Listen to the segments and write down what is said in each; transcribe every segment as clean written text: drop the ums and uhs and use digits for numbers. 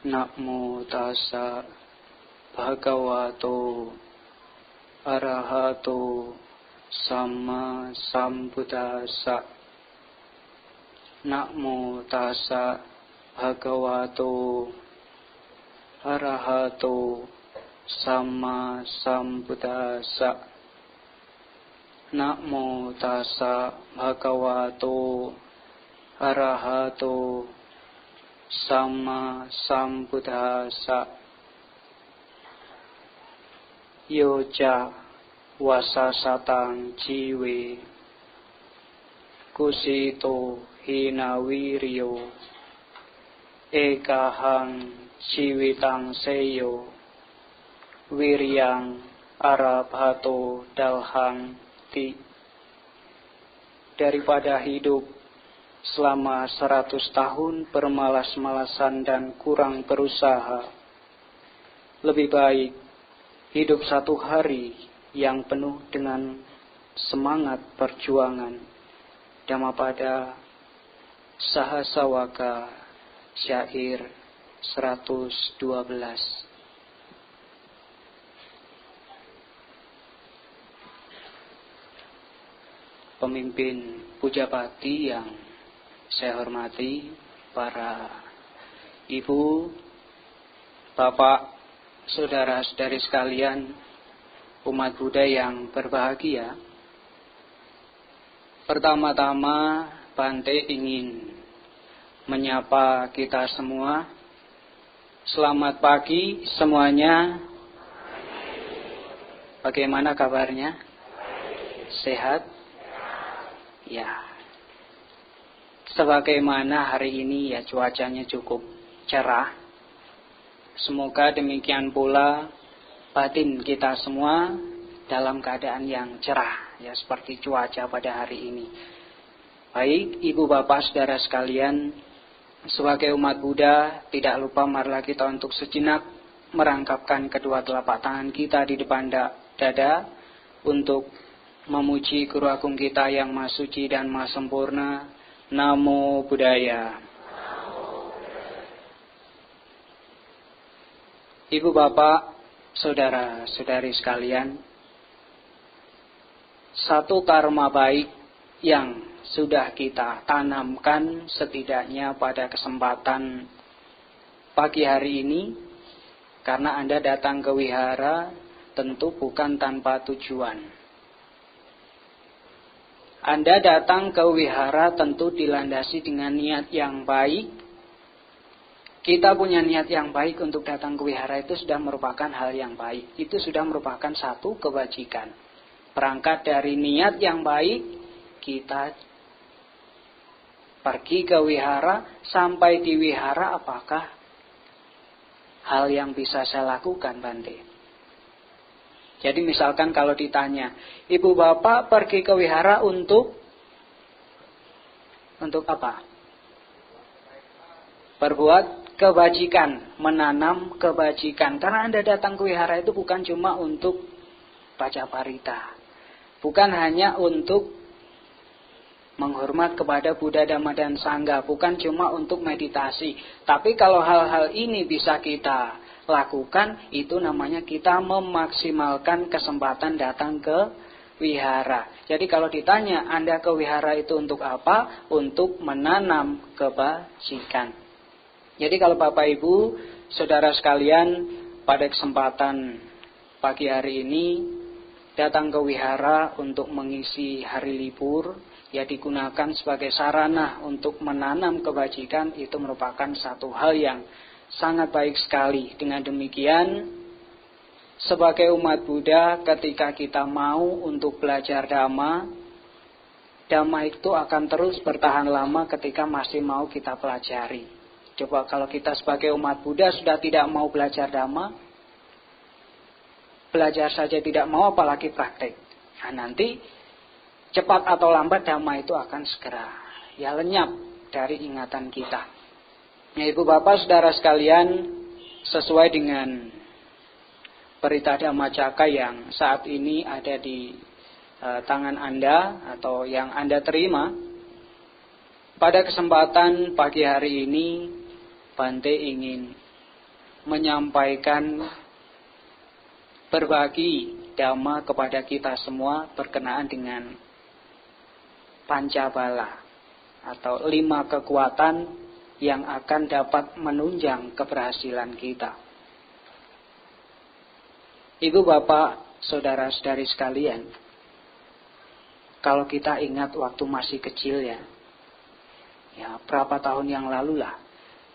Namo tassa bhagavato arahato samma sambuddhassa. Namo tassa bhagavato arahato samma sambuddhassa. Namo tassa bhagavato arahato samma sambuddhassa. Yoja wasasatang jiwe kusito hinawiryo ekahang jiwitang seyo wiryang arabhato dalhang ti. Daripada hidup selama 100 tahun bermalas-malasan dan kurang berusaha, lebih baik hidup 1 hari yang penuh dengan semangat perjuangan. Dhammapada Sahasawaka, syair 112. Pemimpin Pujapati yang saya hormati, para ibu, bapak, saudara-saudari sekalian, umat Buddha yang berbahagia. Pertama-tama Bante ingin menyapa kita semua. Selamat pagi semuanya. Bagaimana kabarnya? Sehat? Ya. Sebagaimana hari ini ya cuacanya cukup cerah. Semoga demikian pula batin kita semua dalam keadaan yang cerah, ya seperti cuaca pada hari ini. Baik, ibu bapak saudara sekalian, sebagai umat Buddha, tidak lupa marilah kita untuk sejenak merangkapkan kedua telapak tangan kita di depan dada untuk memuji Guru Agung kita yang Maha Suci dan Maha Sempurna. Namo Buddhaya. Ibu bapak, saudara-saudari sekalian, satu karma baik yang sudah kita tanamkan setidaknya pada kesempatan pagi hari ini, karena Anda datang ke wihara tentu bukan tanpa tujuan. Anda datang ke wihara tentu dilandasi dengan niat yang baik. Kita punya niat yang baik untuk datang ke wihara itu sudah merupakan hal yang baik. Itu sudah merupakan satu kebajikan. Berangkat dari niat yang baik, kita pergi ke wihara. Sampai di wihara, apakah hal yang bisa saya lakukan, Bante? Jadi misalkan kalau ditanya, ibu bapak pergi ke wihara untuk apa? Berbuat kebajikan, menanam kebajikan. Karena Anda datang ke wihara itu bukan cuma untuk baca parita. Bukan hanya untuk menghormat kepada Buddha, Dhamma, dan Sangha. Bukan cuma untuk meditasi. Tapi kalau hal-hal ini bisa kita lakukan, itu namanya kita memaksimalkan kesempatan datang ke wihara. Jadi kalau ditanya, Anda ke wihara itu untuk apa? Untuk menanam kebajikan. Jadi kalau Bapak Ibu, saudara sekalian, pada kesempatan pagi hari ini datang ke wihara untuk mengisi hari libur, ya digunakan sebagai sarana untuk menanam kebajikan, itu merupakan satu hal yang sangat baik sekali. Dengan demikian, sebagai umat Buddha, ketika kita mau untuk belajar Dhamma, Dhamma itu akan terus bertahan lama ketika masih mau kita pelajari. Coba kalau kita sebagai umat Buddha sudah tidak mau belajar Dhamma, belajar saja tidak mau, apalagi praktek. Nah, nanti cepat atau lambat Dhamma itu akan segera lenyap dari ingatan kita. Ya, ibu bapak saudara sekalian, sesuai dengan Parita Dhammacaka yang saat ini ada di tangan Anda atau yang Anda terima, pada kesempatan pagi hari ini Bante ingin menyampaikan, berbagi dhamma kepada kita semua berkenaan dengan pancabala atau 5 kekuatan yang akan dapat menunjang keberhasilan kita. Ibu bapak, saudara-saudari sekalian, kalau kita ingat waktu masih kecil ya berapa tahun yang lalu lah,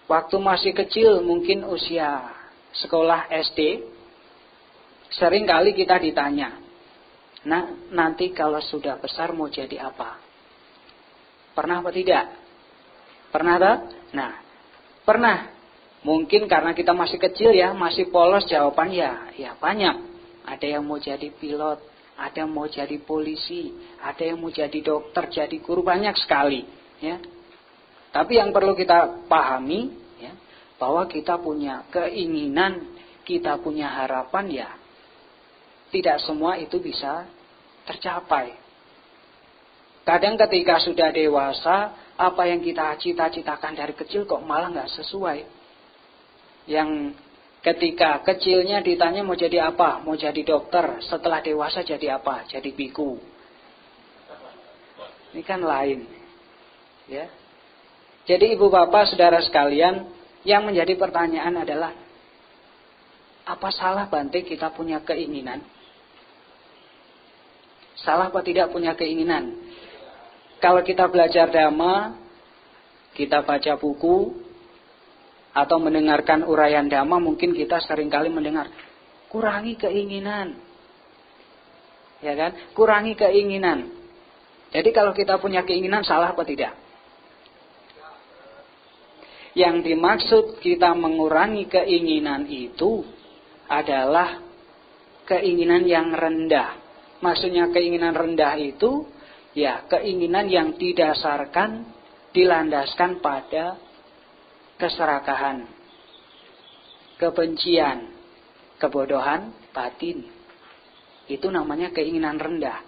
waktu masih kecil mungkin usia sekolah SD, sering kali kita ditanya, nah nanti kalau sudah besar mau jadi apa? Pernah apa tidak? Pernah tak? Nah, pernah. Mungkin karena kita masih kecil ya, masih polos jawaban ya banyak. Ada yang mau jadi pilot, ada yang mau jadi polisi, ada yang mau jadi dokter, jadi guru, banyak sekali ya. Tapi yang perlu kita pahami ya, bahwa kita punya keinginan, kita punya harapan ya, tidak semua itu bisa tercapai. Kadang ketika sudah dewasa, apa yang kita cita-citakan dari kecil kok malah nggak sesuai. Yang ketika kecilnya ditanya mau jadi apa, mau jadi dokter, setelah dewasa jadi apa? Jadi biku. Ini kan lain. Ya. Jadi ibu bapak saudara sekalian, yang menjadi pertanyaan adalah, apa salah Bante kita punya keinginan? Salah apa tidak punya keinginan? Kalau kita belajar dhamma, kita baca buku, atau mendengarkan uraian dhamma, mungkin kita seringkali mendengar, kurangi keinginan. Ya kan? Kurangi keinginan. Jadi kalau kita punya keinginan, salah apa tidak? Yang dimaksud kita mengurangi keinginan itu adalah keinginan yang rendah. Maksudnya keinginan rendah itu ya keinginan yang didasarkan, dilandaskan pada keserakahan, kebencian, kebodohan batin. Itu namanya keinginan rendah.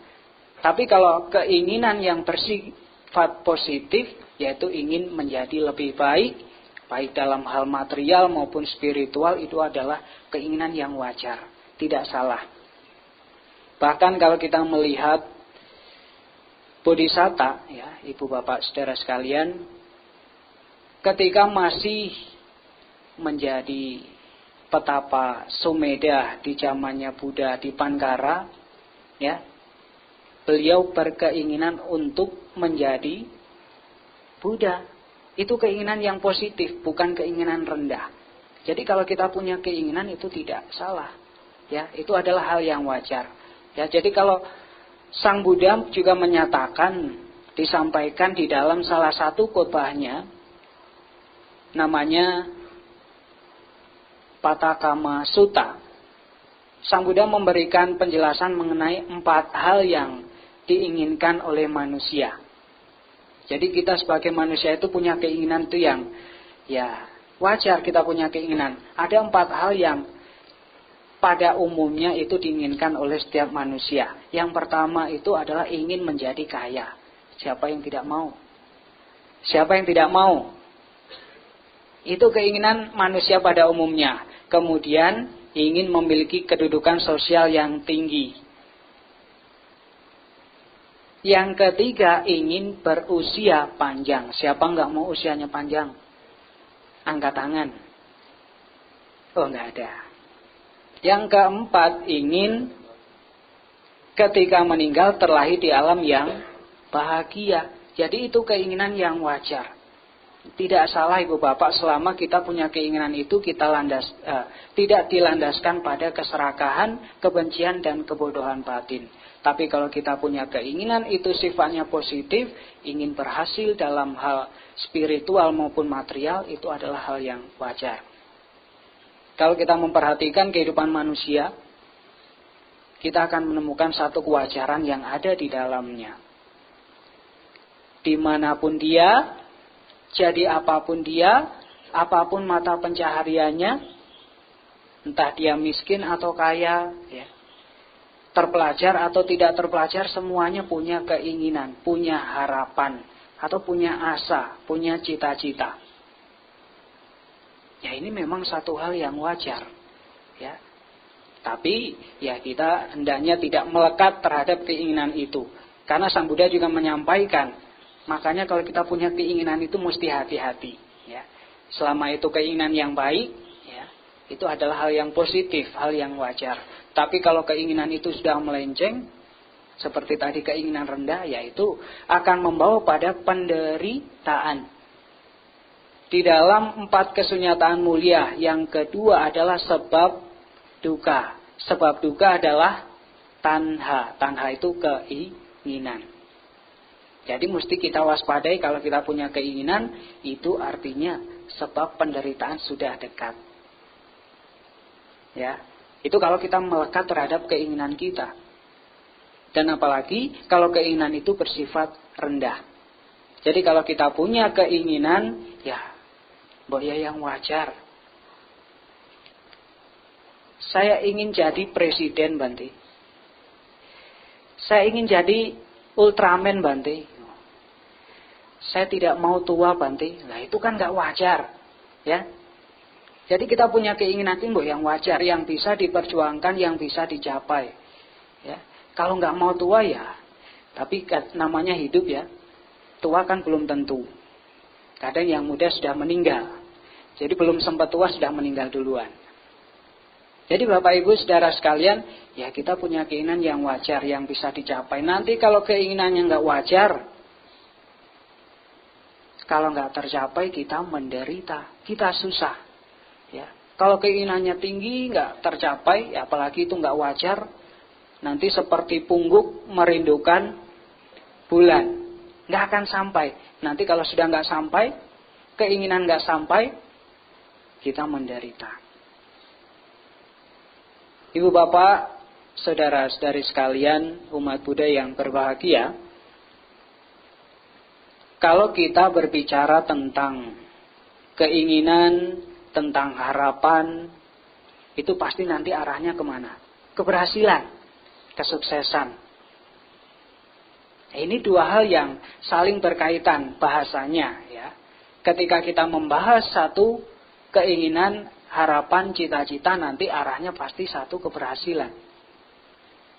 Tapi kalau keinginan yang bersifat positif, yaitu ingin menjadi lebih baik, baik dalam hal material maupun spiritual, itu adalah keinginan yang wajar, tidak salah. Bahkan kalau kita melihat Bodhisatta, ya, ibu bapak saudara sekalian, ketika masih menjadi petapa Sumedha di zamannya Buddha di Pankara, ya, beliau berkeinginan untuk menjadi Buddha. Itu keinginan yang positif, bukan keinginan rendah. Jadi kalau kita punya keinginan itu tidak salah, ya, itu adalah hal yang wajar. Ya, jadi kalau Sang Buddha juga menyatakan, disampaikan di dalam salah satu khotbahnya, namanya Patakama Sutta. Sang Buddha memberikan penjelasan mengenai 4 hal yang diinginkan oleh manusia. Jadi kita sebagai manusia itu punya keinginan itu yang ya wajar, kita punya keinginan. Ada 4 hal yang pada umumnya itu diinginkan oleh setiap manusia. Yang pertama itu adalah ingin menjadi kaya. Siapa yang tidak mau? Siapa yang tidak mau? Itu keinginan manusia pada umumnya. Kemudian ingin memiliki kedudukan sosial yang tinggi. Yang ketiga ingin berusia panjang. Siapa nggak mau usianya panjang? Angkat tangan. Oh, nggak ada. Yang keempat ingin ketika meninggal terlahir di alam yang bahagia. Jadi itu keinginan yang wajar. Tidak salah ibu bapak selama kita punya keinginan itu kita tidak dilandaskan pada keserakahan, kebencian dan kebodohan batin. Tapi kalau kita punya keinginan itu sifatnya positif, ingin berhasil dalam hal spiritual maupun material, itu adalah hal yang wajar. Kalau kita memperhatikan kehidupan manusia, kita akan menemukan satu kewajaran yang ada di dalamnya. Dimanapun dia, jadi apapun dia, apapun mata pencahariannya, entah dia miskin atau kaya, ya, terpelajar atau tidak terpelajar, semuanya punya keinginan, punya harapan, atau punya asa, punya cita-cita. Ya ini memang satu hal yang wajar. Ya. Tapi ya kita hendaknya tidak melekat terhadap keinginan itu. Karena Sang Buddha juga menyampaikan, makanya kalau kita punya keinginan itu mesti hati-hati. Ya. Selama itu keinginan yang baik, ya, itu adalah hal yang positif, hal yang wajar. Tapi kalau keinginan itu sudah melenceng, seperti tadi keinginan rendah, yaitu akan membawa pada penderitaan. Di dalam 4 kesunyataan mulia, yang kedua adalah sebab duka. Sebab duka adalah tanha. Tanha itu keinginan. Jadi mesti kita waspadai kalau kita punya keinginan, itu artinya sebab penderitaan sudah dekat. Ya, itu kalau kita melekat terhadap keinginan kita. Dan apalagi kalau keinginan itu bersifat rendah. Jadi kalau kita punya keinginan, ya, yang wajar. Saya ingin jadi presiden, Bante. Saya ingin jadi Ultraman, Bante. Saya tidak mau tua, Bante. Nah, itu kan gak wajar. Ya. Jadi kita punya keinginan itu yang wajar, yang bisa diperjuangkan, yang bisa dicapai. Ya. Kalau nggak mau tua ya, tapi namanya hidup ya, tua kan belum tentu. Kadang yang muda sudah meninggal, jadi belum sempat tua sudah meninggal duluan. Jadi Bapak Ibu Saudara sekalian, ya kita punya keinginan yang wajar, yang bisa dicapai. Nanti kalau keinginannya nggak wajar, kalau nggak tercapai kita menderita, kita susah. Ya, kalau keinginannya tinggi nggak tercapai, ya apalagi itu nggak wajar. Nanti seperti pungguk merindukan bulan. Nggak akan sampai. Nanti kalau sudah nggak sampai, keinginan nggak sampai, kita menderita. Ibu bapak, saudara-saudari sekalian, umat Buddha yang berbahagia. Kalau kita berbicara tentang keinginan, tentang harapan, itu pasti nanti arahnya kemana? Keberhasilan. Kesuksesan. Ini dua hal yang saling berkaitan bahasanya ya. Ketika kita membahas satu keinginan, harapan, cita-cita, nanti arahnya pasti satu keberhasilan.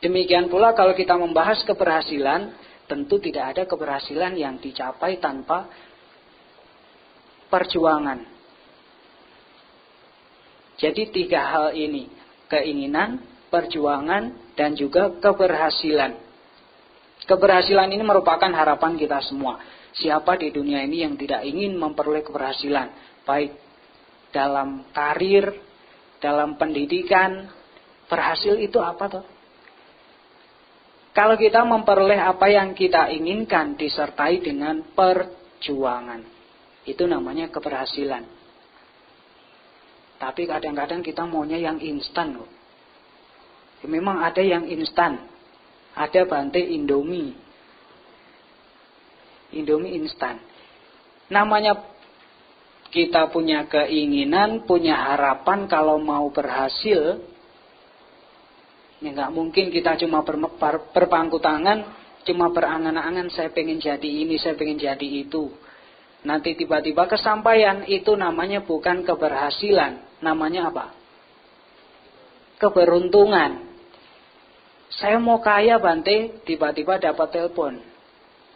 Demikian pula kalau kita membahas keberhasilan, tentu tidak ada keberhasilan yang dicapai tanpa perjuangan. Jadi 3 hal ini, keinginan, perjuangan, dan juga keberhasilan. Keberhasilan ini merupakan harapan kita semua. Siapa di dunia ini yang tidak ingin memperoleh keberhasilan? Baik dalam karir, dalam pendidikan. Berhasil itu apa toh? Kalau kita memperoleh apa yang kita inginkan disertai dengan perjuangan, itu namanya keberhasilan. Tapi kadang-kadang kita maunya yang instan loh. Memang ada yang instan. Ada Bante Indomie. Indomie instan. Namanya kita punya keinginan, punya harapan kalau mau berhasil. Ya nggak mungkin kita cuma berpangku tangan, cuma berangan-angan saya pengen jadi ini, saya pengen jadi itu. Nanti tiba-tiba kesampaian, itu namanya bukan keberhasilan. Namanya apa? Keberuntungan. Saya mau kaya Bante, tiba-tiba dapat telepon,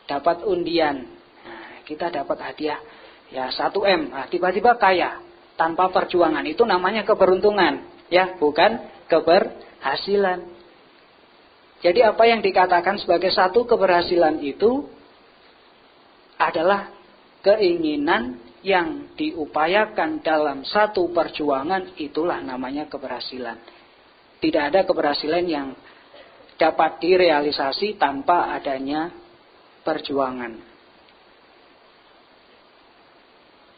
dapat undian, nah, kita dapat hadiah, ya 1M, nah, tiba-tiba kaya, tanpa perjuangan, itu namanya keberuntungan, ya bukan keberhasilan. Jadi apa yang dikatakan sebagai satu keberhasilan itu adalah keinginan yang diupayakan dalam satu perjuangan, itulah namanya keberhasilan. Tidak ada keberhasilan yang dapat direalisasi tanpa adanya perjuangan.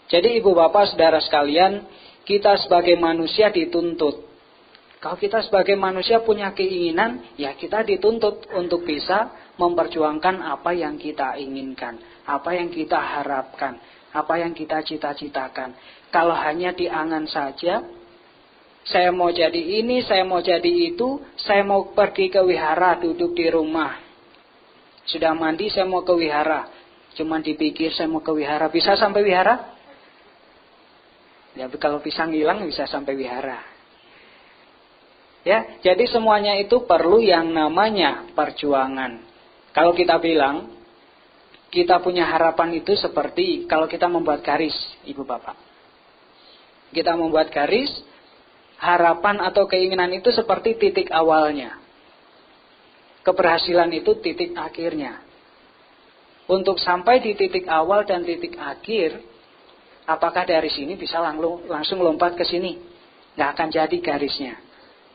Jadi ibu bapak saudara sekalian, kita sebagai manusia dituntut. Kalau kita sebagai manusia punya keinginan, ya kita dituntut untuk bisa memperjuangkan apa yang kita inginkan, apa yang kita harapkan, apa yang kita cita-citakan. Kalau hanya diangan saja, saya mau jadi ini, saya mau jadi itu, saya mau pergi ke wihara, duduk di rumah. Sudah mandi, saya mau ke wihara. Cuman dipikir saya mau ke wihara, bisa sampai wihara? Ya, kalau pisang hilang bisa sampai wihara. Ya, jadi semuanya itu perlu yang namanya perjuangan. Kalau kita bilang kita punya harapan itu seperti kalau kita membuat garis, Ibu Bapak. Kita membuat garis, harapan atau keinginan itu seperti titik awalnya. Keberhasilan itu titik akhirnya. Untuk sampai di titik awal dan titik akhir, apakah dari sini bisa langsung lompat ke sini? Nggak akan jadi garisnya.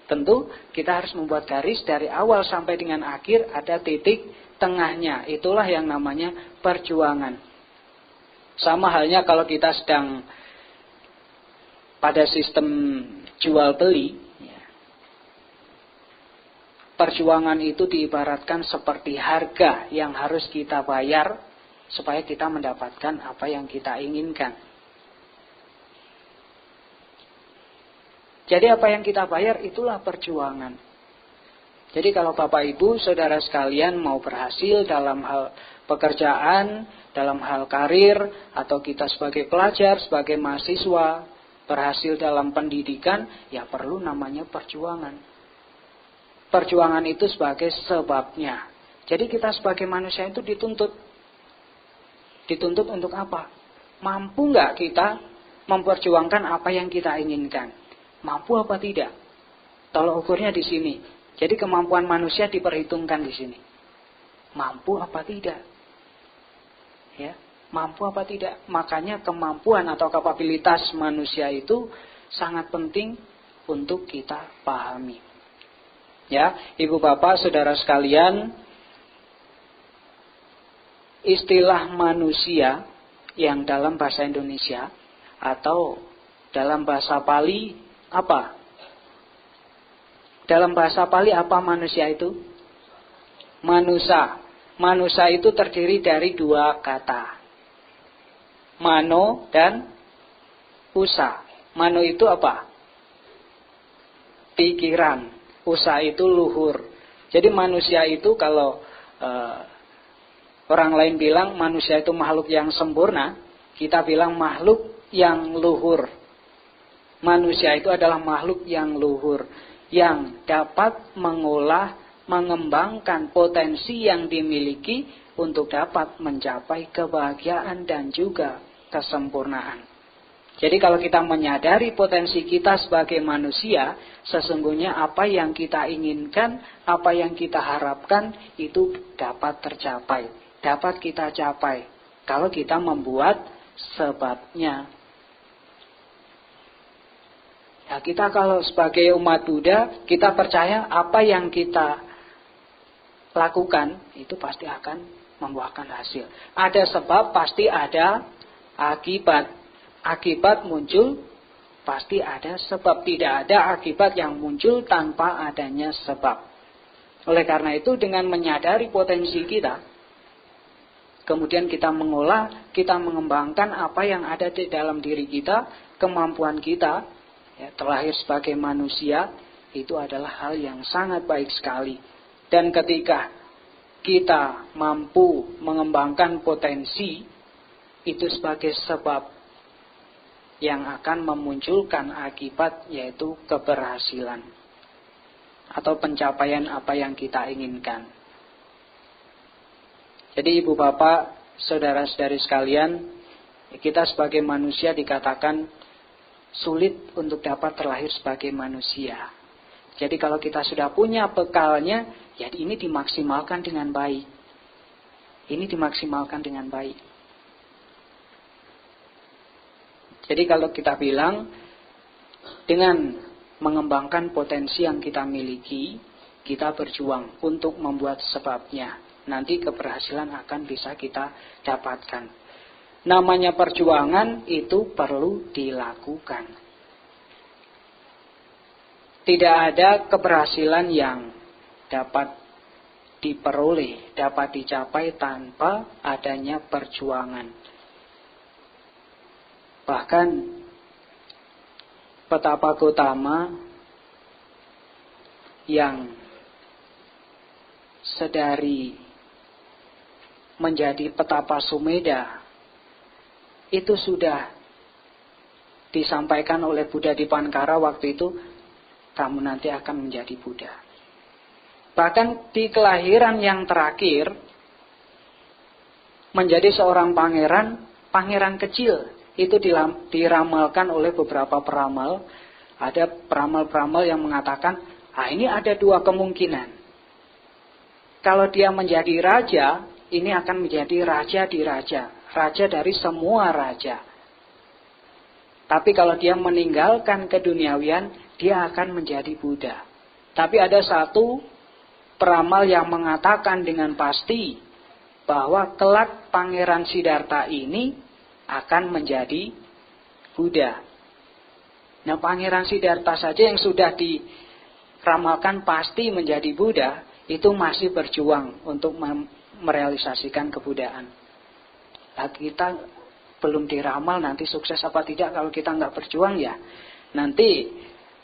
Tentu kita harus membuat garis dari awal sampai dengan akhir, ada titik tengahnya. Itulah yang namanya perjuangan. Sama halnya kalau kita sedang pada sistem jual beli, perjuangan itu diibaratkan seperti harga yang harus kita bayar supaya kita mendapatkan apa yang kita inginkan. Jadi apa yang kita bayar itulah perjuangan. Jadi kalau Bapak Ibu, saudara sekalian mau berhasil dalam hal pekerjaan, dalam hal karir, atau kita sebagai pelajar, sebagai mahasiswa, berhasil dalam pendidikan, ya perlu namanya perjuangan. Perjuangan itu sebagai sebabnya. Jadi kita sebagai manusia itu dituntut. Dituntut untuk apa? Mampu nggak kita memperjuangkan apa yang kita inginkan? Mampu apa tidak? Tolak ukurnya di sini. Jadi kemampuan manusia diperhitungkan di sini. Mampu apa tidak? Ya, mampu apa tidak? Makanya kemampuan atau kapabilitas manusia itu sangat penting untuk kita pahami. Ya, Ibu Bapak, saudara sekalian, istilah manusia yang dalam bahasa Indonesia atau dalam bahasa Pali apa? Dalam bahasa Pali apa manusia itu? Manusa. Manusa itu terdiri dari dua kata. Mano dan usa. Mano itu apa? Pikiran. Usa itu luhur. Jadi manusia itu kalau orang lain bilang manusia itu makhluk yang sempurna, kita bilang makhluk yang luhur. Manusia itu adalah makhluk yang luhur, yang dapat mengolah, mengembangkan potensi yang dimiliki untuk dapat mencapai kebahagiaan dan juga kesempurnaan. Jadi kalau kita menyadari potensi kita sebagai manusia, sesungguhnya apa yang kita inginkan, apa yang kita harapkan itu dapat tercapai, dapat kita capai kalau kita membuat sebabnya. Ya, kita kalau sebagai umat Buddha, kita percaya apa yang kita lakukan itu pasti akan membuahkan hasil. Ada sebab, pasti ada akibat. Akibat muncul, pasti ada sebab. Tidak ada akibat yang muncul tanpa adanya sebab. Oleh karena itu, dengan menyadari potensi kita, kemudian kita mengolah, kita mengembangkan apa yang ada di dalam diri kita, kemampuan kita, ya, terlahir sebagai manusia, itu adalah hal yang sangat baik sekali. Dan ketika kita mampu mengembangkan potensi, itu sebagai sebab yang akan memunculkan akibat, yaitu keberhasilan atau pencapaian apa yang kita inginkan. Jadi Ibu Bapak, saudara-saudari sekalian, kita sebagai manusia dikatakan sulit untuk dapat terlahir sebagai manusia. Jadi kalau kita sudah punya bekalnya, ya ini dimaksimalkan dengan baik. Ini dimaksimalkan dengan baik. Jadi kalau kita bilang, dengan mengembangkan potensi yang kita miliki, kita berjuang untuk membuat sebabnya. Nanti keberhasilan akan bisa kita dapatkan. Namanya perjuangan itu perlu dilakukan. Tidak ada keberhasilan yang dapat diperoleh, dapat dicapai tanpa adanya perjuangan. Bahkan Petapa Gotama yang sedari menjadi petapa Sumedha itu sudah disampaikan oleh Buddha Dipankara waktu itu, kamu nanti akan menjadi Buddha. Bahkan di kelahiran yang terakhir, menjadi seorang pangeran kecil, itu diramalkan oleh beberapa peramal. Ada peramal-peramal yang mengatakan, ini ada dua kemungkinan. Kalau dia menjadi raja, ini akan menjadi raja di raja. Raja dari semua raja. Tapi kalau dia meninggalkan keduniawian, dia akan menjadi Buddha. Tapi ada satu peramal yang mengatakan dengan pasti bahwa kelak Pangeran Siddhartha ini akan menjadi Buddha. Nah, Pangeran Siddhartha saja yang sudah diramalkan pasti menjadi Buddha, itu masih berjuang untuk merealisasikan kebudaan. Nah, kita belum diramal nanti sukses apa tidak kalau kita nggak berjuang ya. Nanti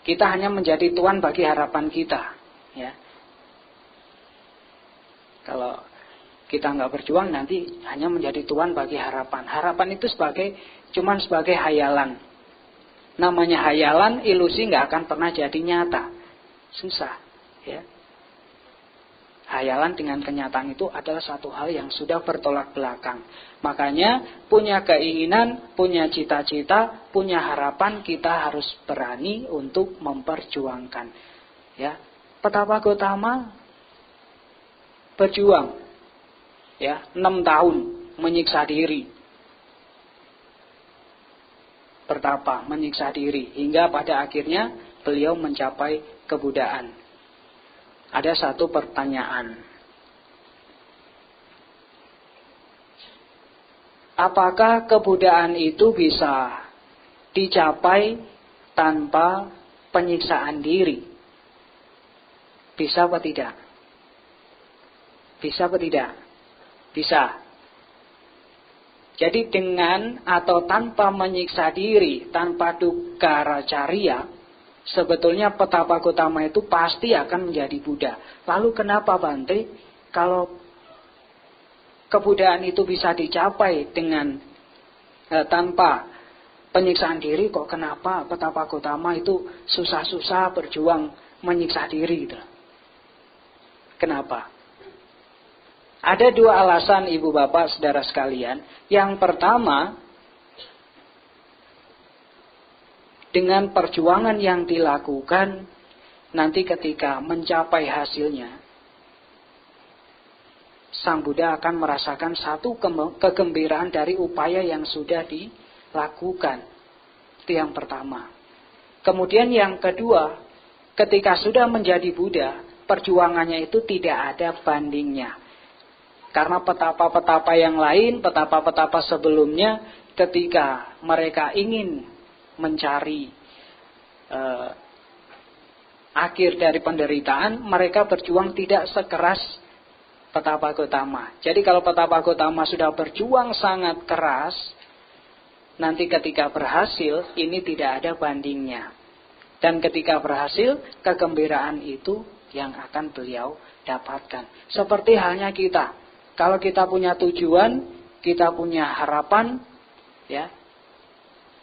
kita hanya menjadi tuan bagi harapan kita. Ya. Kalau kita nggak berjuang nanti hanya menjadi tuan bagi harapan. Harapan itu cuman sebagai hayalan. Namanya hayalan, ilusi nggak akan pernah jadi nyata. Susah. Ya. Hayalan dengan kenyataan itu adalah satu hal yang sudah bertolak belakang. Makanya punya keinginan, punya cita-cita, punya harapan, kita harus berani untuk memperjuangkan. Ya, Petapa Gotama berjuang, ya, 6 tahun menyiksa diri, bertapa, menyiksa diri, hingga pada akhirnya beliau mencapai kebudaan. Ada satu pertanyaan. Apakah kebudaan itu bisa dicapai tanpa penyiksaan diri? Bisa apa tidak? Bisa apa tidak? Bisa. Jadi dengan atau tanpa menyiksa diri, tanpa dukkha carya, sebetulnya Petapa Gotama itu pasti akan menjadi Buddha. Lalu kenapa Bante, kalau kebudaan itu bisa dicapai dengan tanpa penyiksaan diri, kok kenapa Petapa Gotama itu susah-susah berjuang menyiksa diri gitu? Kenapa? Ada 2 alasan ibu bapak saudara sekalian. Yang pertama, dengan perjuangan yang dilakukan, nanti ketika mencapai hasilnya, Sang Buddha akan merasakan satu kegembiraan dari upaya yang sudah dilakukan. Itu yang pertama. Kemudian yang kedua, ketika sudah menjadi Buddha, perjuangannya itu tidak ada bandingnya. Karena petapa-petapa yang lain, petapa-petapa sebelumnya, ketika mereka ingin mencari akhir dari penderitaan, mereka berjuang tidak sekeras Petapa Gotama. Jadi kalau Petapa Gotama sudah berjuang sangat keras, nanti ketika berhasil, ini tidak ada bandingnya. Dan ketika berhasil, kegembiraan itu yang akan beliau dapatkan. Seperti halnya kita. Kalau kita punya tujuan, kita punya harapan, ya.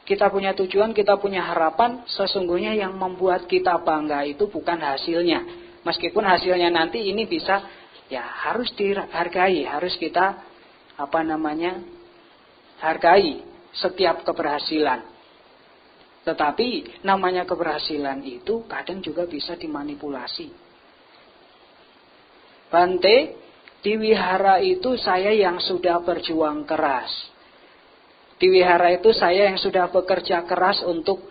Kita punya tujuan, kita punya harapan, sesungguhnya yang membuat kita bangga itu bukan hasilnya. Meskipun hasilnya nanti ini bisa, ya harus dihargai, harus kita, hargai setiap keberhasilan. Tetapi namanya keberhasilan itu kadang juga bisa dimanipulasi. Bante, di wihara itu saya yang sudah berjuang keras. Di wihara itu saya yang sudah bekerja keras untuk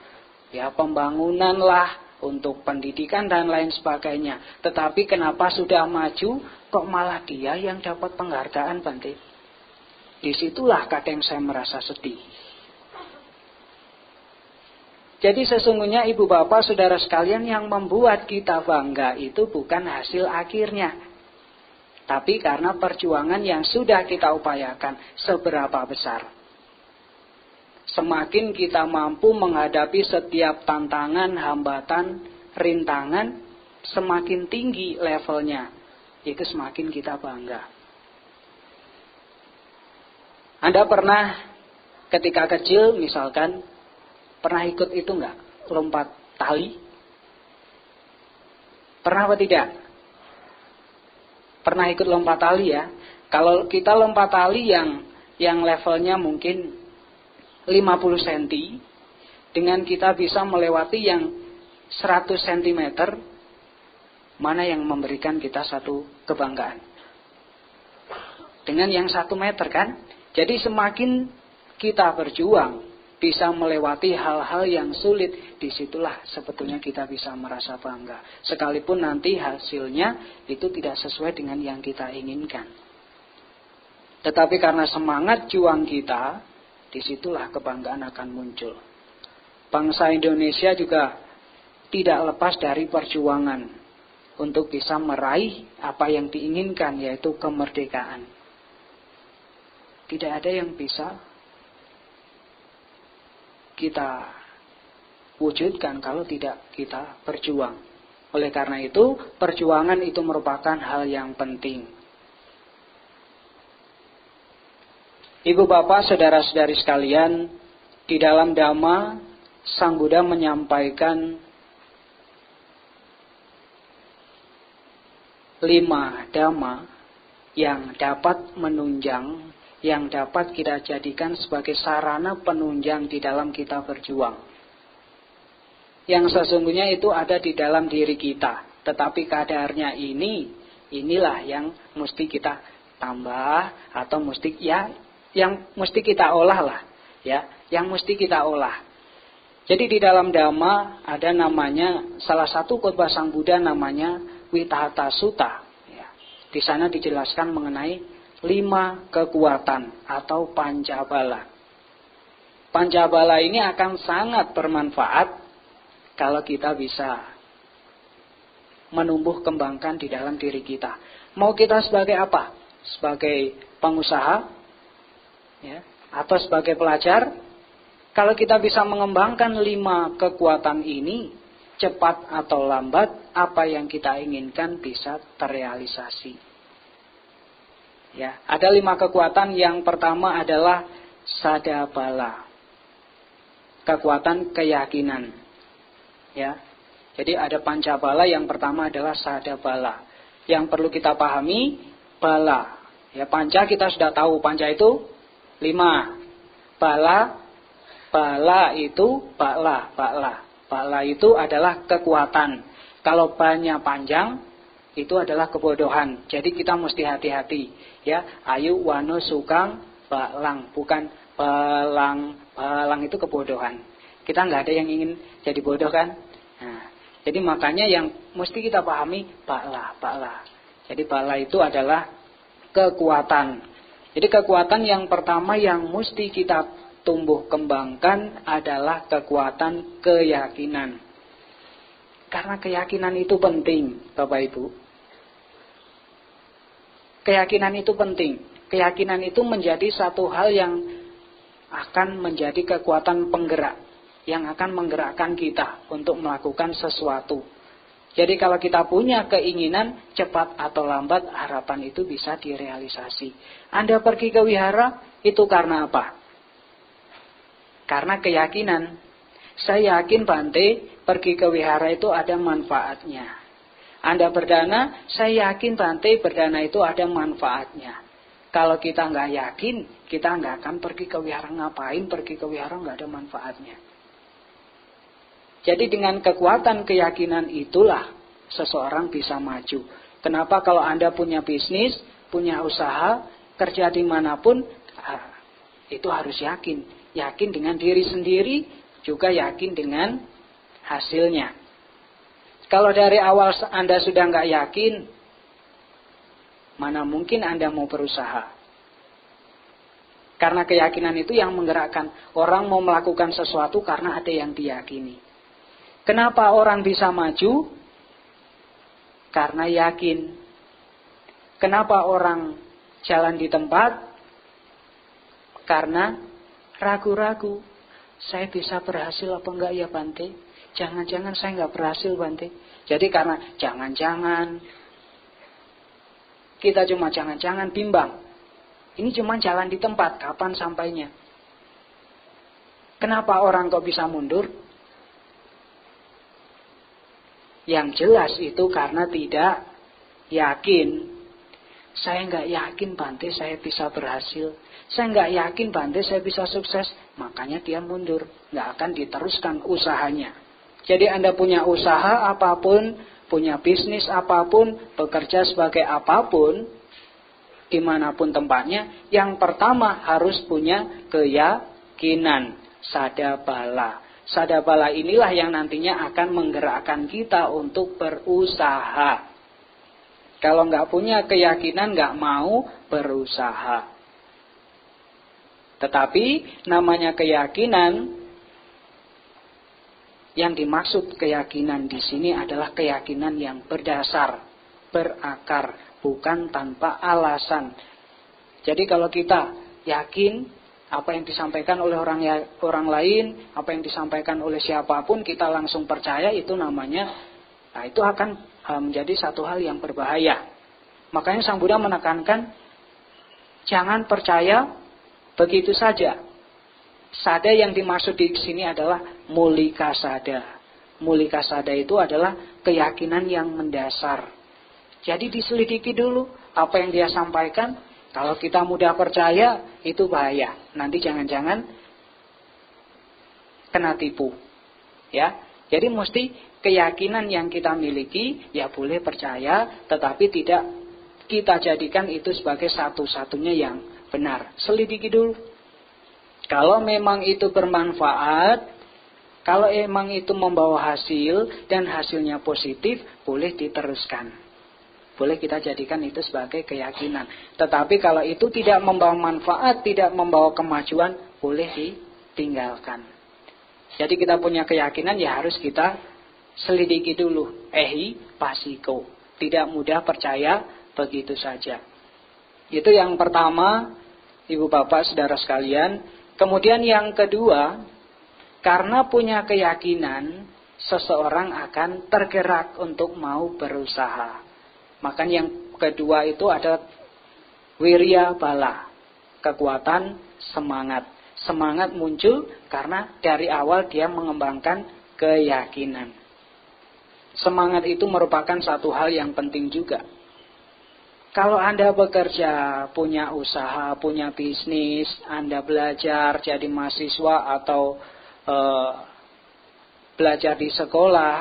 pembangunan lah, untuk pendidikan dan lain sebagainya. Tetapi kenapa sudah maju, kok malah dia yang dapat penghargaan, Bante? Disitulah kadang saya merasa sedih. Jadi sesungguhnya ibu bapak saudara sekalian, yang membuat kita bangga itu bukan hasil akhirnya. Tapi karena perjuangan yang sudah kita upayakan seberapa besar. Semakin kita mampu menghadapi setiap tantangan, hambatan, rintangan, semakin tinggi levelnya, itu semakin kita bangga. Anda pernah ketika kecil misalkan Pernah ikut itu enggak? Lompat tali? Pernah apa tidak? Pernah ikut lompat tali ya? Kalau kita lompat tali yang levelnya mungkin 50 cm, dengan kita bisa melewati yang 100 cm, mana yang memberikan kita satu kebanggaan? Dengan yang 1 meter kan? Jadi semakin kita berjuang, bisa melewati hal-hal yang sulit, disitulah sebetulnya kita bisa merasa bangga. Sekalipun nanti hasilnya itu tidak sesuai dengan yang kita inginkan. Tetapi karena semangat juang kita, disitulah kebanggaan akan muncul. Bangsa Indonesia juga tidak lepas dari perjuangan untuk bisa meraih apa yang diinginkan, yaitu kemerdekaan. Tidak ada yang bisa kita wujudkan kalau tidak kita berjuang. Oleh karena itu, perjuangan itu merupakan hal yang penting. Ibu bapak, saudara-saudari sekalian, di dalam Dhamma, Sang Buddha menyampaikan 5 Dhamma yang dapat menunjang, yang dapat kita jadikan sebagai sarana penunjang di dalam kita berjuang. Yang sesungguhnya itu ada di dalam diri kita, tetapi kadarnya inilah yang mesti kita tambah atau mesti yang mesti kita olah lah, ya, yang mesti kita olah. Jadi di dalam Dhamma ada namanya, salah satu khotbah Sang Buddha namanya Witthata Sutta. Ya. Di sana dijelaskan mengenai 5 kekuatan atau pancabala. Pancabala ini akan sangat bermanfaat kalau kita bisa menumbuh kembangkan di dalam diri kita. Mau kita sebagai apa? Sebagai pengusaha, ya, atau sebagai pelajar? Kalau kita bisa mengembangkan 5 kekuatan ini, cepat atau lambat, apa yang kita inginkan bisa terrealisasi. Ya, ada 5 kekuatan. Yang pertama adalah sadabala, kekuatan keyakinan. Ya, jadi ada pancabala. Yang pertama adalah sadabala. Yang perlu kita pahami, bala. Ya, panca kita sudah tahu, panca itu 5. Bala itu bala. Bala itu adalah kekuatan. Kalau banyak panjang, itu adalah kebodohan. Jadi kita mesti hati-hati. Ya, ayu wano sukang balang, bukan balang itu kebodohan. Kita nggak ada yang ingin jadi bodoh kan? Nah, jadi makanya yang mesti kita pahami bala. Jadi bala itu adalah kekuatan. Jadi kekuatan yang pertama yang mesti kita tumbuh kembangkan adalah kekuatan keyakinan. Karena keyakinan itu penting, Bapak Ibu. Keyakinan itu penting. Keyakinan itu menjadi satu hal yang akan menjadi kekuatan penggerak, yang akan menggerakkan kita untuk melakukan sesuatu. Jadi kalau kita punya keinginan, cepat atau lambat harapan itu bisa direalisasi. Anda pergi ke wihara, itu karena apa? Karena keyakinan. Saya yakin Bante, pergi ke wihara itu ada manfaatnya. Anda berdana, saya yakin Bante berdana itu ada manfaatnya. Kalau kita nggak yakin, kita nggak akan pergi ke wihara. Ngapain pergi ke wihara nggak ada manfaatnya? Jadi dengan kekuatan keyakinan itulah seseorang bisa maju. Kenapa kalau Anda punya bisnis, punya usaha, kerja dimanapun, itu harus yakin. Yakin dengan diri sendiri, juga yakin dengan hasilnya. Kalau dari awal Anda sudah nggak yakin, mana mungkin Anda mau berusaha? Karena keyakinan itu yang menggerakkan. Orang mau melakukan sesuatu karena ada yang diyakini. Kenapa orang bisa maju? Karena yakin. Kenapa orang jalan di tempat? Karena ragu-ragu. Saya bisa berhasil apa enggak ya Bante? Jangan-jangan saya enggak berhasil Bante. Jadi karena jangan-jangan. Kita cuma jangan-jangan bimbang. Ini cuma jalan di tempat, kapan sampainya? Kenapa orang kok bisa mundur? Yang jelas itu karena tidak yakin. Saya nggak yakin Bante saya bisa berhasil. Saya nggak yakin Bante saya bisa sukses. Makanya dia mundur. Nggak akan diteruskan usahanya. Jadi Anda punya usaha apapun, punya bisnis apapun, bekerja sebagai apapun, dimanapun tempatnya, yang pertama harus punya keyakinan, sadabala. Sadabala inilah yang nantinya akan menggerakkan kita untuk berusaha. Kalau nggak punya keyakinan, nggak mau berusaha. Tetapi namanya keyakinan, yang dimaksud keyakinan di sini adalah keyakinan yang berdasar, berakar, bukan tanpa alasan. Jadi kalau kita yakin apa yang disampaikan oleh orang lain, apa yang disampaikan oleh siapapun, kita langsung percaya, itu namanya, nah itu akan menjadi satu hal yang berbahaya. Makanya Sang Buddha menekankan, jangan percaya begitu saja. Sada yang dimaksud di sini adalah mulika sada. Mulika sada itu adalah keyakinan yang mendasar. Jadi diselidiki dulu apa yang dia sampaikan. Kalau kita mudah percaya, itu bahaya. Nanti jangan-jangan kena tipu. Ya, jadi mesti keyakinan yang kita miliki, ya boleh percaya, tetapi tidak kita jadikan itu sebagai satu-satunya yang benar. Selidiki dulu. Kalau memang itu bermanfaat, kalau memang itu membawa hasil dan hasilnya positif, boleh diteruskan. Boleh kita jadikan itu sebagai keyakinan. Tetapi kalau itu tidak membawa manfaat, tidak membawa kemajuan, boleh ditinggalkan. Jadi kita punya keyakinan, ya harus kita selidiki dulu. Ehi pasiko. Tidak mudah percaya begitu saja. Itu yang pertama, Ibu Bapak, Saudara sekalian. Kemudian yang kedua, karena punya keyakinan, seseorang akan tergerak untuk mau berusaha. Makanya yang kedua itu ada wirya bala, kekuatan semangat. Semangat muncul karena dari awal dia mengembangkan keyakinan. Semangat itu merupakan satu hal yang penting juga. Kalau Anda bekerja, punya usaha, punya bisnis, Anda belajar jadi mahasiswa atau belajar di sekolah,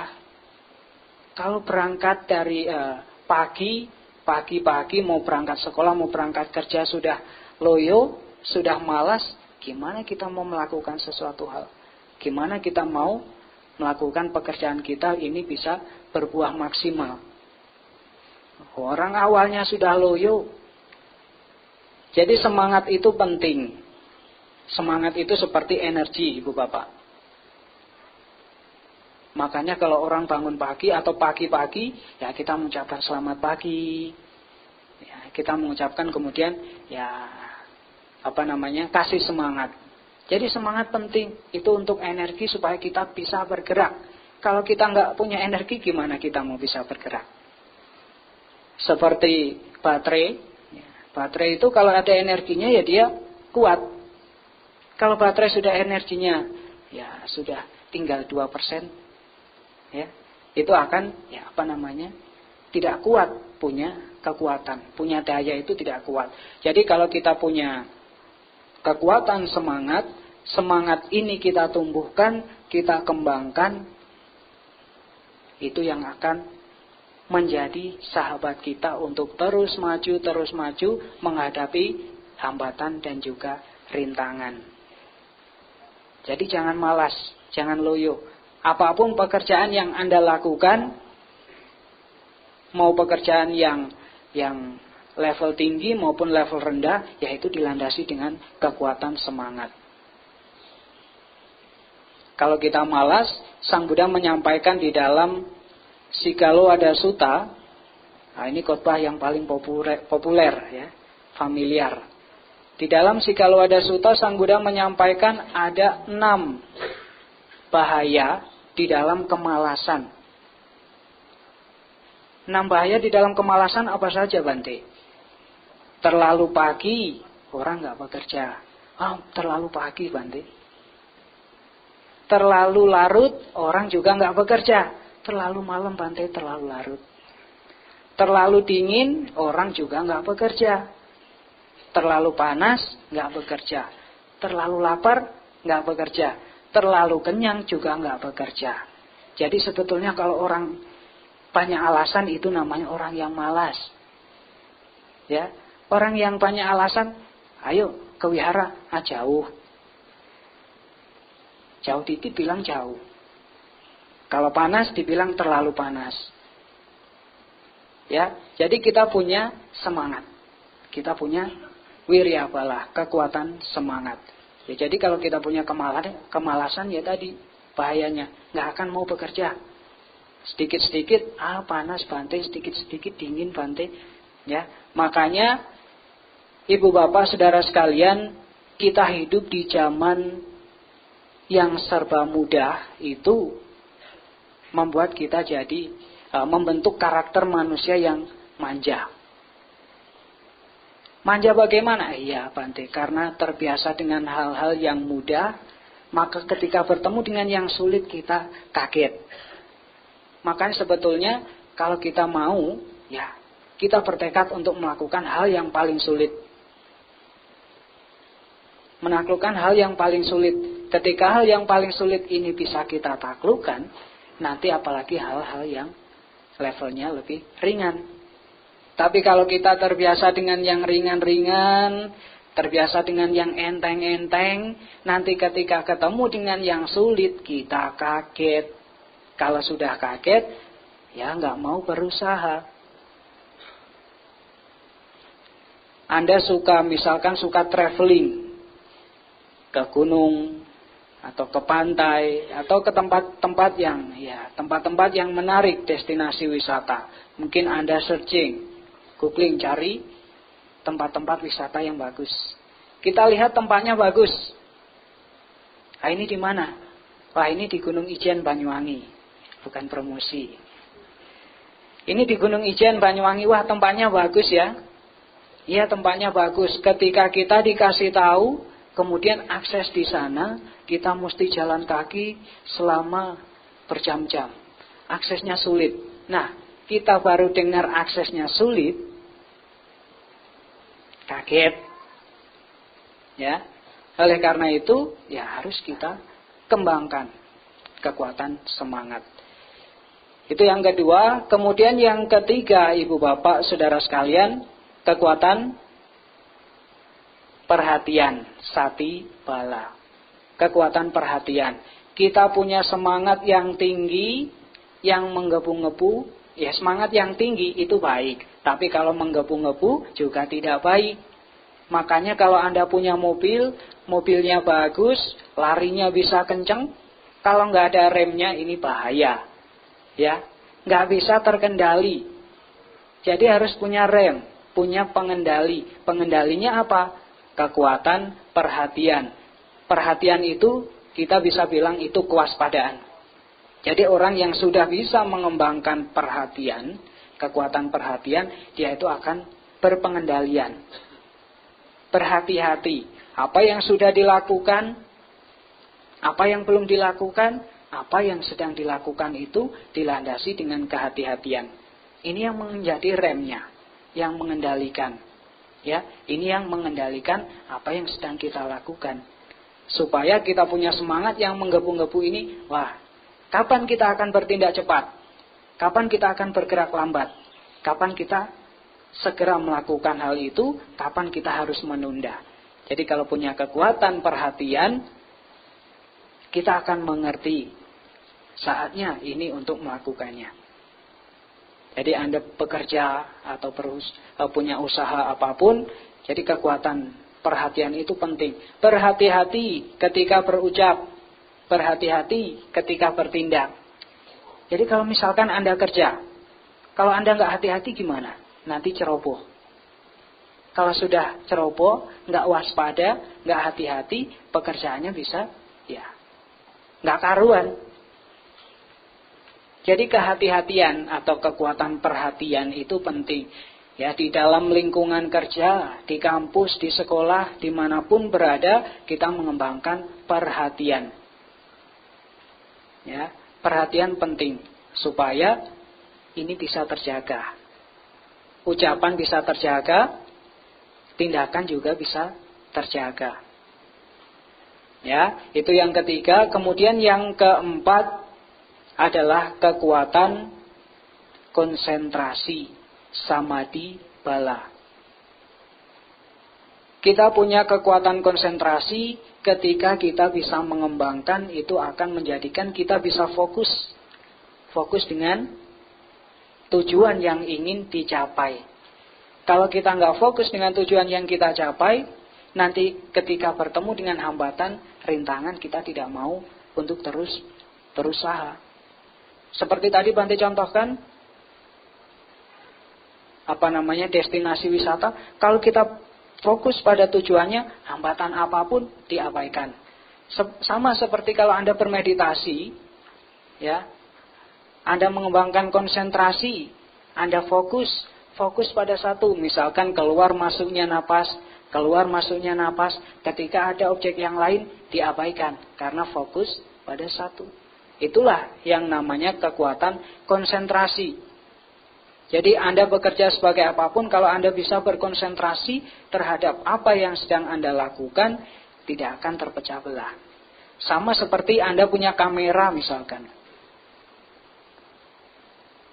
kalau berangkat dari pagi-pagi mau berangkat sekolah, mau berangkat kerja sudah loyo, sudah malas, gimana kita mau melakukan sesuatu hal? Gimana kita mau melakukan pekerjaan kita ini bisa berbuah maksimal? Orang awalnya sudah loyo. Jadi semangat itu penting. Semangat itu seperti energi, Ibu Bapak. Makanya kalau orang bangun pagi atau pagi-pagi, ya kita mengucapkan selamat pagi. Ya, kita mengucapkan kemudian kasih semangat. Jadi semangat penting. Itu untuk energi supaya kita bisa bergerak. Kalau kita nggak punya energi, gimana kita mau bisa bergerak? Seperti baterai. Baterai itu kalau ada energinya ya dia kuat. Kalau baterai sudah energinya ya sudah tinggal 2%, ya, itu akan tidak kuat, punya kekuatan, punya daya itu tidak kuat. Jadi kalau kita punya kekuatan semangat, semangat ini kita tumbuhkan, kita kembangkan, itu yang akan menjadi sahabat kita untuk terus maju menghadapi hambatan dan juga rintangan. Jadi jangan malas, jangan loyo. Apapun pekerjaan yang Anda lakukan, mau pekerjaan yang level tinggi maupun level rendah, yaitu dilandasi dengan kekuatan semangat. Kalau kita malas, Sang Buddha menyampaikan di dalam Sikalowada Sutta, nah ini khotbah yang paling populer ya, familiar. Di dalam Sikalowada Sutta, Sang Buddha menyampaikan ada 6 bahaya di dalam kemalasan. 6 bahaya di dalam kemalasan apa saja, Bante? Terlalu pagi, orang nggak bekerja. Terlalu pagi, Bante. Terlalu larut, orang juga nggak bekerja. Terlalu malam, Bante, terlalu larut. Terlalu dingin, orang juga nggak bekerja. Terlalu panas, nggak bekerja. Terlalu lapar, nggak bekerja. Terlalu kenyang juga nggak bekerja. Jadi sebetulnya kalau orang banyak alasan itu namanya orang yang malas. Ya, orang yang banyak alasan, ayo ke wihara, jauh. Jauh dikit bilang jauh. Kalau panas dibilang terlalu panas. Ya, jadi kita punya semangat. Kita punya wirya-bala, kekuatan semangat. Ya, jadi kalau kita punya kemalasan ya tadi bahayanya, nggak akan mau bekerja. Sedikit-sedikit, panas Bante, sedikit-sedikit dingin Bante. Ya, makanya ibu bapak saudara sekalian, kita hidup di zaman yang serba mudah itu membuat kita jadi membentuk karakter manusia yang manja. Manja bagaimana? Iya Bante, karena terbiasa dengan hal-hal yang mudah, maka ketika bertemu dengan yang sulit kita kaget. Makanya sebetulnya kalau kita mau, ya kita bertekad untuk melakukan hal yang paling sulit. Menaklukkan hal yang paling sulit. Ketika hal yang paling sulit ini bisa kita taklukkan, nanti apalagi hal-hal yang levelnya lebih ringan. Tapi kalau kita terbiasa dengan yang ringan-ringan, terbiasa dengan yang enteng-enteng, nanti ketika ketemu dengan yang sulit, kita kaget. Kalau sudah kaget, ya nggak mau berusaha. Anda misalkan suka traveling ke gunung, atau ke pantai, atau ke tempat-tempat yang menarik, destinasi wisata. Mungkin Anda searching, googling, cari tempat-tempat wisata yang bagus. Kita lihat tempatnya bagus. Ini di mana? Wah, ini di Gunung Ijen Banyuwangi. Bukan promosi. Ini di Gunung Ijen Banyuwangi. Wah, tempatnya bagus ya. Iya, tempatnya bagus. Ketika kita dikasih tahu, kemudian akses di sana, kita mesti jalan kaki selama berjam-jam. Aksesnya sulit. Nah, kita baru dengar aksesnya sulit, kaget. Ya, oleh karena itu, ya harus kita kembangkan kekuatan semangat. Itu yang kedua. Kemudian yang ketiga, ibu bapak saudara sekalian, kekuatan perhatian, sati bala. Kekuatan perhatian. Kita punya semangat yang tinggi, yang menggebu-gebu. Ya, semangat yang tinggi itu baik. Tapi kalau menggebu-gebu juga tidak baik. Makanya kalau Anda punya mobil, mobilnya bagus, larinya bisa kenceng. Kalau nggak ada remnya, ini bahaya. Ya, nggak bisa terkendali. Jadi harus punya rem, punya pengendali. Pengendalinya apa? Kekuatan perhatian. Perhatian itu kita bisa bilang itu kewaspadaan. Jadi orang yang sudah bisa mengembangkan perhatian, kekuatan perhatian, dia itu akan berpengendalian. Berhati-hati. Apa yang sudah dilakukan, apa yang belum dilakukan, apa yang sedang dilakukan itu dilandasi dengan kehati-hatian. Ini yang menjadi remnya, yang mengendalikan. Ya, ini yang mengendalikan apa yang sedang kita lakukan. Supaya kita punya semangat yang menggebu-gebu ini, wah, kapan kita akan bertindak cepat? Kapan kita akan bergerak lambat? Kapan kita segera melakukan hal itu? Kapan kita harus menunda? Jadi kalau punya kekuatan perhatian, kita akan mengerti saatnya ini untuk melakukannya. Jadi Anda bekerja atau punya usaha apapun, jadi kekuatan perhatian itu penting. Berhati-hati ketika berucap, berhati-hati ketika bertindak. Jadi kalau misalkan Anda kerja, kalau Anda nggak hati-hati gimana? Nanti ceroboh. Kalau sudah ceroboh, nggak waspada, nggak hati-hati, pekerjaannya bisa, ya, nggak karuan. Jadi kehati-hatian atau kekuatan perhatian itu penting. Ya, di dalam lingkungan kerja, di kampus, di sekolah, dimanapun berada, kita mengembangkan perhatian. Ya, perhatian penting supaya ini bisa terjaga. Ucapan bisa terjaga, tindakan juga bisa terjaga. Ya, itu yang ketiga. Kemudian yang keempat adalah kekuatan konsentrasi, samadhi bala. Kita punya kekuatan konsentrasi ketika kita bisa mengembangkan, itu akan menjadikan kita bisa fokus. Fokus dengan tujuan yang ingin dicapai. Kalau kita nggak fokus dengan tujuan yang kita capai, nanti ketika bertemu dengan hambatan, rintangan, kita tidak mau untuk terus berusaha. Seperti tadi Bante contohkan, destinasi wisata. Kalau kita fokus pada tujuannya, hambatan apapun diabaikan. Sama seperti kalau Anda bermeditasi, ya, Anda mengembangkan konsentrasi, Anda fokus pada satu, misalkan keluar masuknya napas, ketika ada objek yang lain diabaikan, karena fokus pada satu. Itulah yang namanya kekuatan konsentrasi. Jadi Anda bekerja sebagai apapun, kalau Anda bisa berkonsentrasi terhadap apa yang sedang Anda lakukan, tidak akan terpecah belah. Sama seperti Anda punya kamera misalkan.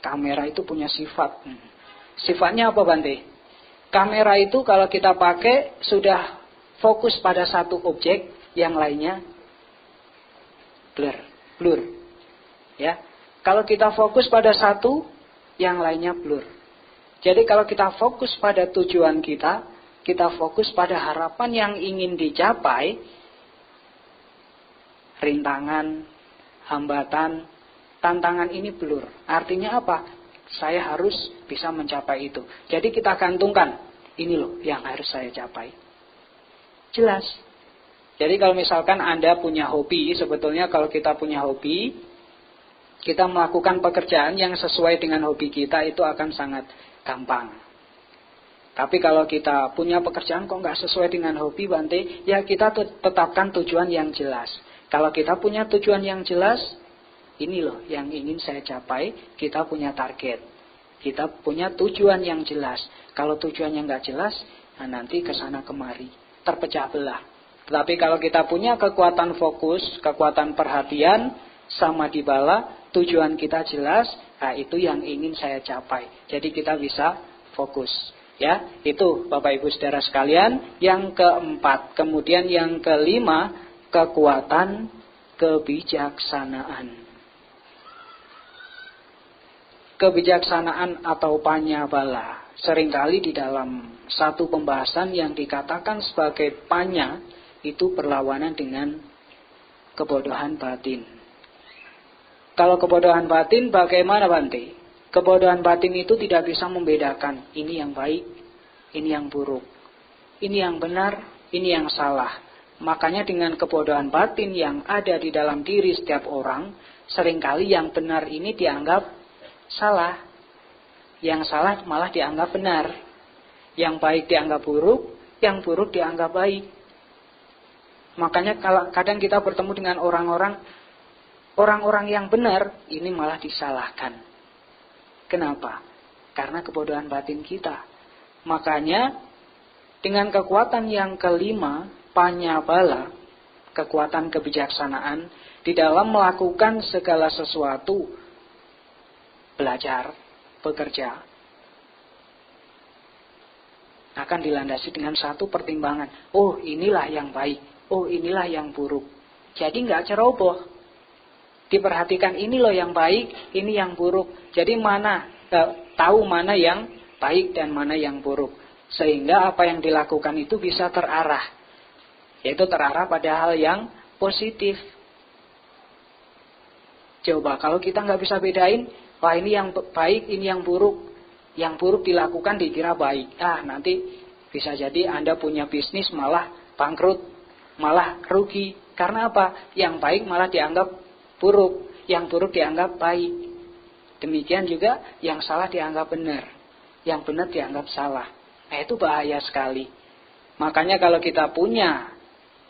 Kamera itu punya sifat. Sifatnya apa Bante? Kamera itu kalau kita pakai sudah fokus pada satu objek, yang lainnya blur. Ya. Kalau kita fokus pada satu, yang lainnya blur. Jadi kalau kita fokus pada tujuan kita fokus pada harapan yang ingin dicapai, rintangan, hambatan, tantangan ini blur. Artinya apa? Saya harus bisa mencapai itu. Jadi kita gantungkan, ini loh yang harus saya capai. Jelas. Jadi kalau misalkan Anda punya hobi, sebetulnya kalau kita punya hobi, kita melakukan pekerjaan yang sesuai dengan hobi kita itu akan sangat gampang. Tapi kalau kita punya pekerjaan kok nggak sesuai dengan hobi Bante, ya kita tetapkan tujuan yang jelas. Kalau kita punya tujuan yang jelas, ini loh yang ingin saya capai, kita punya target. Kita punya tujuan yang jelas. Kalau tujuannya nggak jelas, nah nanti kesana kemari, terpecah belah. Tetapi kalau kita punya kekuatan fokus, kekuatan perhatian, samadhi bala, tujuan kita jelas, nah itu yang ingin saya capai. Jadi kita bisa fokus. Ya, itu Bapak Ibu Saudara sekalian, yang keempat. Kemudian yang kelima, kekuatan kebijaksanaan. Kebijaksanaan atau panyabala. Seringkali di dalam satu pembahasan yang dikatakan sebagai panya, itu berlawanan dengan kebodohan batin. Kalau kebodohan batin bagaimana Bante? Kebodohan batin itu tidak bisa membedakan ini yang baik, ini yang buruk, ini yang benar, ini yang salah. Makanya dengan kebodohan batin yang ada di dalam diri setiap orang, seringkali yang benar ini dianggap salah, yang salah malah dianggap benar, yang baik dianggap buruk, yang buruk dianggap baik. Makanya kadang kita bertemu dengan orang-orang yang benar, ini malah disalahkan. Kenapa? Karena kebodohan batin kita. Makanya dengan kekuatan yang kelima, panyabala, kekuatan kebijaksanaan, di dalam melakukan segala sesuatu, belajar, bekerja, akan dilandasi dengan satu pertimbangan. Oh, inilah yang baik. Oh, inilah yang buruk. Jadi nggak ceroboh. Diperhatikan ini loh yang baik, ini yang buruk. Jadi tahu mana yang baik dan mana yang buruk. Sehingga apa yang dilakukan itu bisa terarah. Yaitu terarah pada hal yang positif. Coba kalau kita nggak bisa bedain, wah ini yang baik, ini yang buruk. Yang buruk dilakukan dikira baik. Nanti bisa jadi Anda punya bisnis malah bangkrut, malah rugi. Karena apa? Yang baik malah dianggap buruk, yang buruk dianggap baik. Demikian juga yang salah dianggap benar, yang benar dianggap salah. Itu bahaya sekali. Makanya kalau kita punya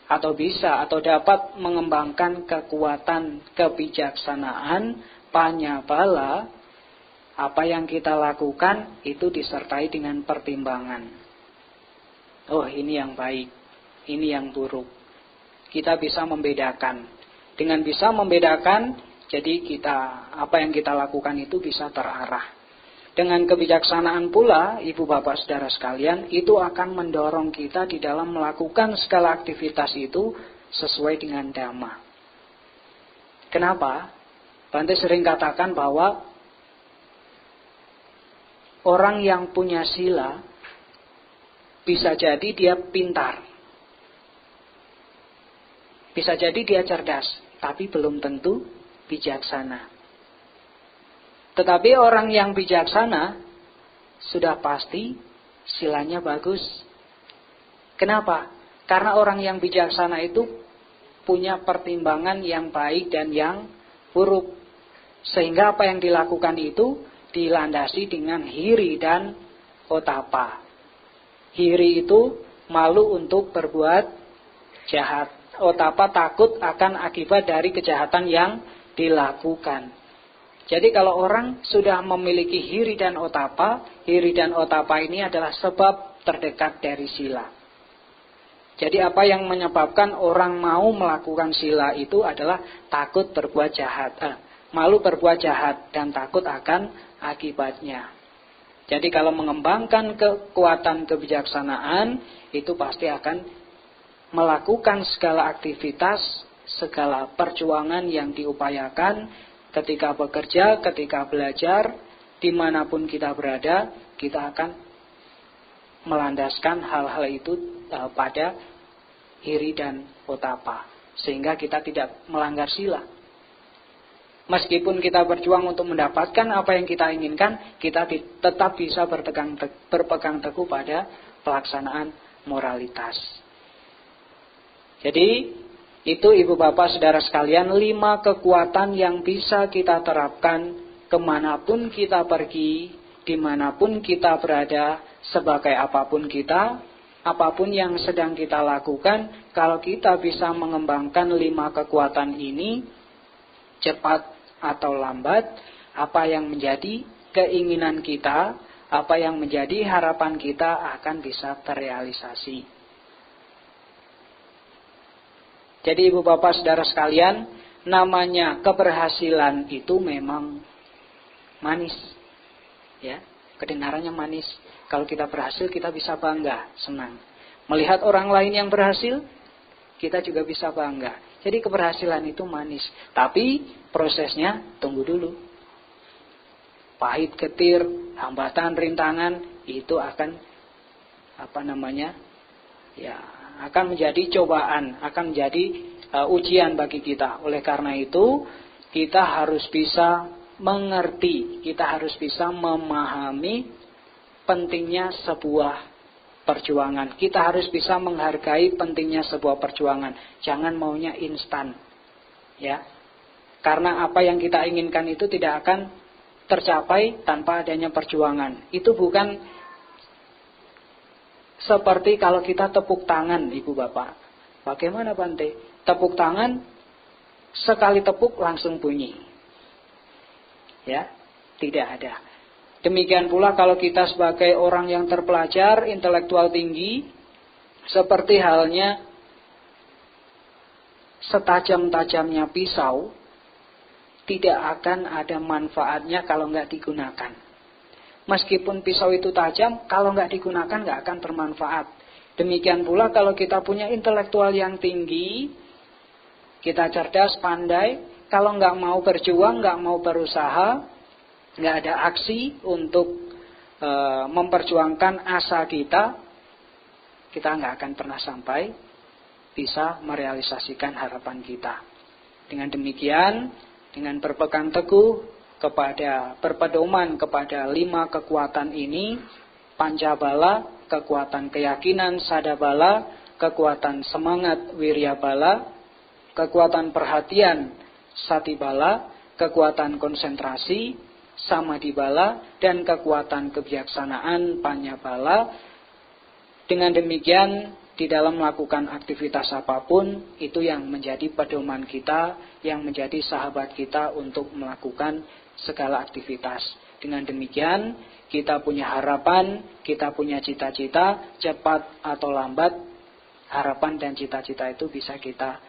atau bisa atau dapat mengembangkan kekuatan kebijaksanaan panyabala, apa yang kita lakukan itu disertai dengan pertimbangan. Oh, ini yang baik, ini yang buruk. Kita bisa membedakan. Dengan bisa membedakan, jadi apa yang kita lakukan itu bisa terarah. Dengan kebijaksanaan pula, ibu bapak saudara sekalian, itu akan mendorong kita di dalam melakukan segala aktivitas itu sesuai dengan dhamma. Kenapa? Bante sering katakan bahwa orang yang punya sila bisa jadi dia pintar, bisa jadi dia cerdas, tapi belum tentu bijaksana. Tetapi orang yang bijaksana sudah pasti silanya bagus. Kenapa? Karena orang yang bijaksana itu punya pertimbangan yang baik dan yang buruk. Sehingga apa yang dilakukan itu dilandasi dengan hiri dan otapa. Hiri itu malu untuk berbuat jahat. Otapa takut akan akibat dari kejahatan yang dilakukan. Jadi kalau orang sudah memiliki hiri dan otapa ini adalah sebab terdekat dari sila. Jadi apa yang menyebabkan orang mau melakukan sila itu adalah takut berbuat jahat, malu berbuat jahat dan takut akan akibatnya. Jadi kalau mengembangkan kekuatan kebijaksanaan itu pasti akan melakukan segala aktivitas, segala perjuangan yang diupayakan. Ketika bekerja, ketika belajar, dimanapun kita berada, kita akan melandaskan hal-hal itu pada hiri dan otapa. Sehingga kita tidak melanggar sila. Meskipun kita berjuang untuk mendapatkan apa yang kita inginkan, kita tetap bisa berpegang teguh pada pelaksanaan moralitas. Jadi, itu ibu bapak saudara sekalian 5 kekuatan yang bisa kita terapkan kemanapun kita pergi, dimanapun kita berada, sebagai apapun kita, apapun yang sedang kita lakukan. Kalau kita bisa mengembangkan 5 kekuatan ini, cepat atau lambat, apa yang menjadi keinginan kita, apa yang menjadi harapan kita akan bisa terrealisasi. Jadi ibu bapak saudara sekalian, namanya keberhasilan itu memang manis. Ya, kedengarannya manis. Kalau kita berhasil kita bisa bangga, senang. Melihat orang lain yang berhasil, kita juga bisa bangga. Jadi keberhasilan itu manis. Tapi prosesnya tunggu dulu. Pahit getir, hambatan, rintangan itu akan akan menjadi cobaan, akan menjadi ujian bagi kita. Oleh karena itu, kita harus bisa mengerti, kita harus bisa memahami pentingnya sebuah perjuangan. Kita harus bisa menghargai pentingnya sebuah perjuangan. Jangan maunya instan. Ya. Karena apa yang kita inginkan itu tidak akan tercapai tanpa adanya perjuangan. Itu bukan seperti kalau kita tepuk tangan, ibu bapak. Bagaimana Bante? Tepuk tangan, sekali tepuk langsung bunyi. Ya, tidak ada. Demikian pula kalau kita sebagai orang yang terpelajar, intelektual tinggi, seperti halnya setajam-tajamnya pisau, tidak akan ada manfaatnya kalau nggak digunakan. Meskipun pisau itu tajam, kalau nggak digunakan nggak akan bermanfaat. Demikian pula kalau kita punya intelektual yang tinggi, kita cerdas, pandai, kalau nggak mau berjuang, nggak mau berusaha, nggak ada aksi untuk memperjuangkan asa kita, kita nggak akan pernah sampai bisa merealisasikan harapan kita. Dengan demikian, dengan berpegang teguh berpedoman kepada 5 kekuatan ini, Pancabala, kekuatan keyakinan, Sadabala, kekuatan semangat, Wiryabala, kekuatan perhatian, Satibala, kekuatan konsentrasi, Samadhibala, dan kekuatan kebijaksanaan, Panyabala. Dengan demikian di dalam melakukan aktivitas apapun, itu yang menjadi pedoman kita, yang menjadi sahabat kita untuk melakukan segala aktivitas. Dengan demikian, kita punya harapan, kita punya cita-cita, cepat atau lambat, harapan dan cita-cita itu bisa kita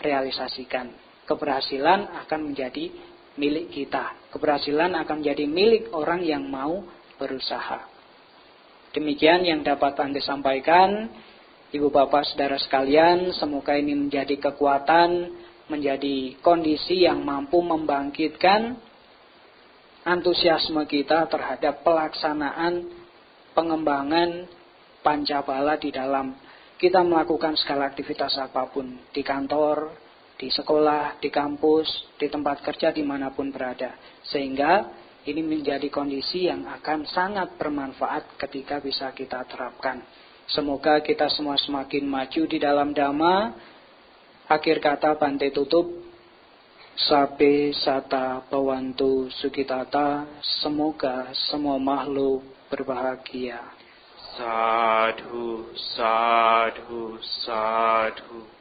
realisasikan. Keberhasilan akan menjadi milik kita. Keberhasilan akan menjadi milik orang yang mau berusaha. Demikian yang dapat Anda sampaikan, Ibu Bapak Saudara sekalian. Semoga ini menjadi kekuatan, menjadi kondisi yang mampu membangkitkan antusiasme kita terhadap pelaksanaan pengembangan pancabala di dalam kita melakukan segala aktivitas apapun, di kantor, di sekolah, di kampus, di tempat kerja, dimanapun berada. Sehingga ini menjadi kondisi yang akan sangat bermanfaat ketika bisa kita terapkan. Semoga kita semua semakin maju di dalam Dhamma. Akhir kata Bante tutup. Sabe sata bawantu sukitata. Semoga semua makhluk berbahagia. Sadhu, sadhu, sadhu.